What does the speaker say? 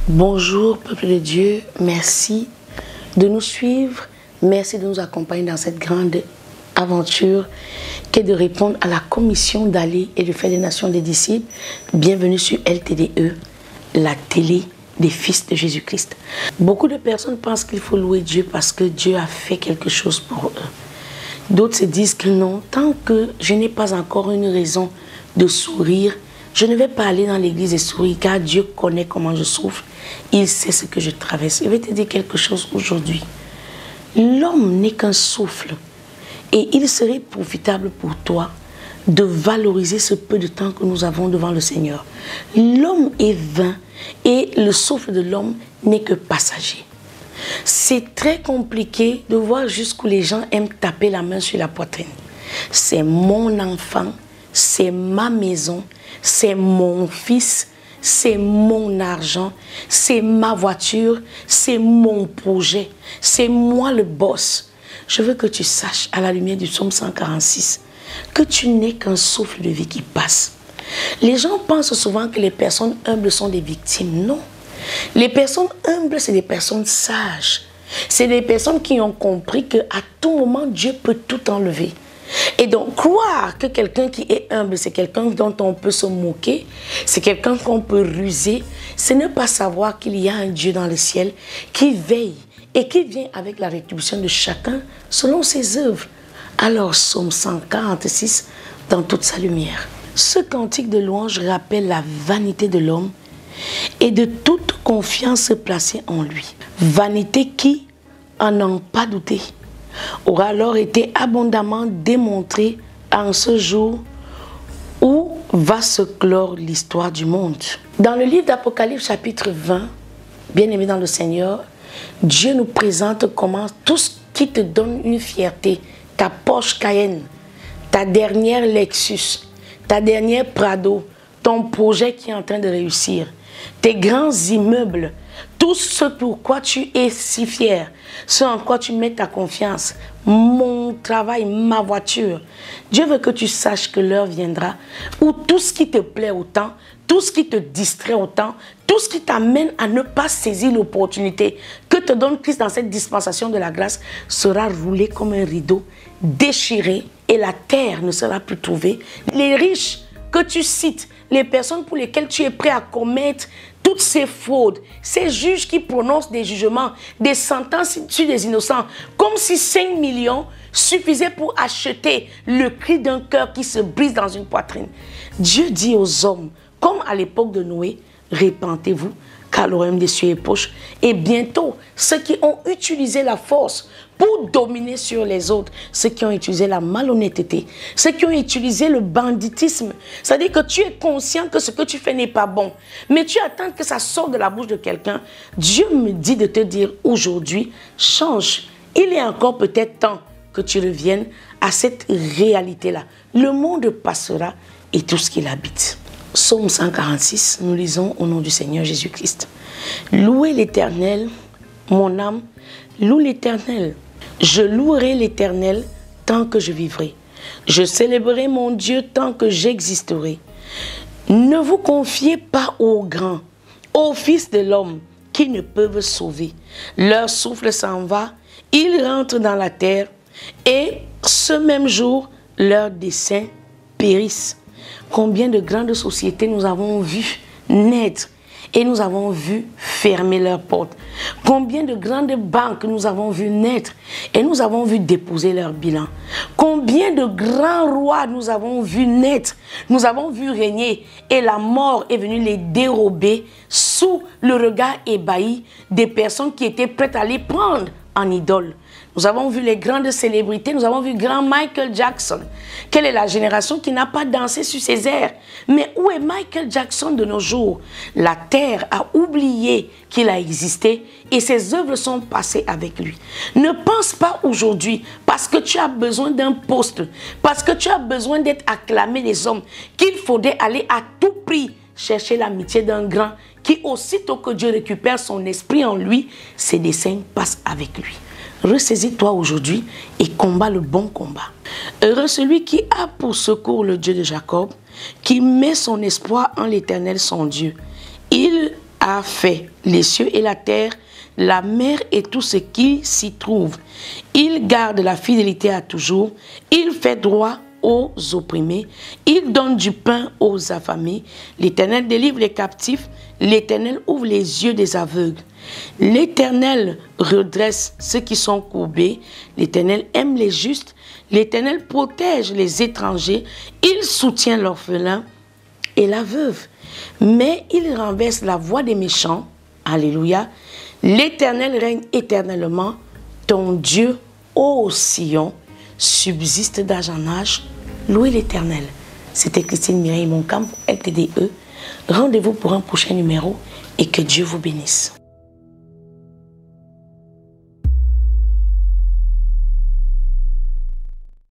Bonjour peuple de Dieu, merci de nous suivre, merci de nous accompagner dans cette grande aventure qui est de répondre à la commission d'aller et de faire des nations des disciples. Bienvenue sur LTDE, la télé des fils de Jésus-Christ. Beaucoup de personnes pensent qu'il faut louer Dieu parce que Dieu a fait quelque chose pour eux. D'autres se disent que non, tant que je n'ai pas encore une raison de sourire, je ne vais pas aller dans l'église et sourire car Dieu connaît comment je souffre. Il sait ce que je traverse. Je vais te dire quelque chose aujourd'hui. L'homme n'est qu'un souffle. Et il serait profitable pour toi de valoriser ce peu de temps que nous avons devant le Seigneur. L'homme est vain et le souffle de l'homme n'est que passager. C'est très compliqué de voir jusqu'où les gens aiment taper la main sur la poitrine. C'est mon enfant, c'est ma maison, c'est mon fils, c'est mon argent, c'est ma voiture, c'est mon projet, c'est moi le boss. Je veux que tu saches, à la lumière du psaume 146, que tu n'es qu'un souffle de vie qui passe. Les gens pensent souvent que les personnes humbles sont des victimes. Non. Les personnes humbles, c'est des personnes sages. C'est des personnes qui ont compris qu'à tout moment, Dieu peut tout enlever. Et donc, croire que quelqu'un qui est humble, c'est quelqu'un dont on peut se moquer, c'est quelqu'un qu'on peut ruser, c'est ne pas savoir qu'il y a un Dieu dans le ciel qui veille et qui vient avec la rétribution de chacun selon ses œuvres. Alors, Psaume 146, dans toute sa lumière. Ce cantique de louange rappelle la vanité de l'homme et de toute confiance placée en lui. Vanité qui, en n'en pas douter, aura alors été abondamment démontrée en ce jour où va se clore l'histoire du monde. Dans le livre d'Apocalypse chapitre 20, bien-aimé dans le Seigneur, Dieu nous présente comment tout ce qui te donne une fierté, ta Porsche Cayenne, ta dernière Lexus, ta dernière Prado, ton projet qui est en train de réussir, tes grands immeubles, tout ce pour quoi tu es si fier, ce en quoi tu mets ta confiance, mon travail, ma voiture. Dieu veut que tu saches que l'heure viendra où tout ce qui te plaît autant, tout ce qui te distrait autant, tout ce qui t'amène à ne pas saisir l'opportunité que te donne Christ dans cette dispensation de la grâce sera roulé comme un rideau, déchiré et la terre ne sera plus trouvée. Les riches que tu cites, les personnes pour lesquelles tu es prêt à commettre toutes ces fraudes, ces juges qui prononcent des jugements, des sentences sur des innocents, comme si 5 millions suffisaient pour acheter le cri d'un cœur qui se brise dans une poitrine. Dieu dit aux hommes, comme à l'époque de Noé, répentez-vous, car le royaume des cieux est proche. Et bientôt, ceux qui ont utilisé la force pour dominer sur les autres, ceux qui ont utilisé la malhonnêteté, ceux qui ont utilisé le banditisme, c'est-à-dire que tu es conscient que ce que tu fais n'est pas bon, mais tu attends que ça sorte de la bouche de quelqu'un. Dieu me dit de te dire aujourd'hui, change. Il est encore peut-être temps que tu reviennes à cette réalité-là. Le monde passera et tout ce qu'il habite. Psaume 146, nous lisons au nom du Seigneur Jésus-Christ. Louez l'Éternel, mon âme, loue l'Éternel. Je louerai l'Éternel tant que je vivrai. Je célébrerai mon Dieu tant que j'existerai. Ne vous confiez pas aux grands, aux fils de l'homme qui ne peuvent sauver. Leur souffle s'en va, ils rentrent dans la terre et ce même jour, leurs desseins périssent. Combien de grandes sociétés nous avons vues naître et nous avons vu fermer leurs portes. Combien de grandes banques nous avons vues naître et nous avons vu déposer leur bilan. Combien de grands rois nous avons vus naître, nous avons vu régner et la mort est venue les dérober sous le regard ébahi des personnes qui étaient prêtes à les prendre en idole. Nous avons vu les grandes célébrités, nous avons vu grand Michael Jackson. Quelle est la génération qui n'a pas dansé sur ses airs? Mais où est Michael Jackson de nos jours? La terre a oublié qu'il a existé et ses œuvres sont passées avec lui. Ne pense pas aujourd'hui, parce que tu as besoin d'un poste, parce que tu as besoin d'être acclamé des hommes, qu'il faudrait aller à tout prix chercher l'amitié d'un grand qui, aussitôt que Dieu récupère son esprit en lui, ses desseins passent avec lui. Ressaisis-toi aujourd'hui et combat le bon combat. Heureux celui qui a pour secours le Dieu de Jacob, qui met son espoir en l'Éternel son Dieu. Il a fait les cieux et la terre, la mer et tout ce qui s'y trouve. Il garde la fidélité à toujours. Il fait droit aux opprimés. Il donne du pain aux affamés. L'Éternel délivre les captifs. L'Éternel ouvre les yeux des aveugles. L'Éternel redresse ceux qui sont courbés. L'Éternel aime les justes. L'Éternel protège les étrangers. Il soutient l'orphelin et la veuve. Mais il renverse la voix des méchants. Alléluia. L'Éternel règne éternellement. Ton Dieu, ô Sion, subsiste d'âge en âge. Louez l'Éternel. C'était Christine Mireille Moncamp pour LTDE. Rendez-vous pour un prochain numéro et que Dieu vous bénisse.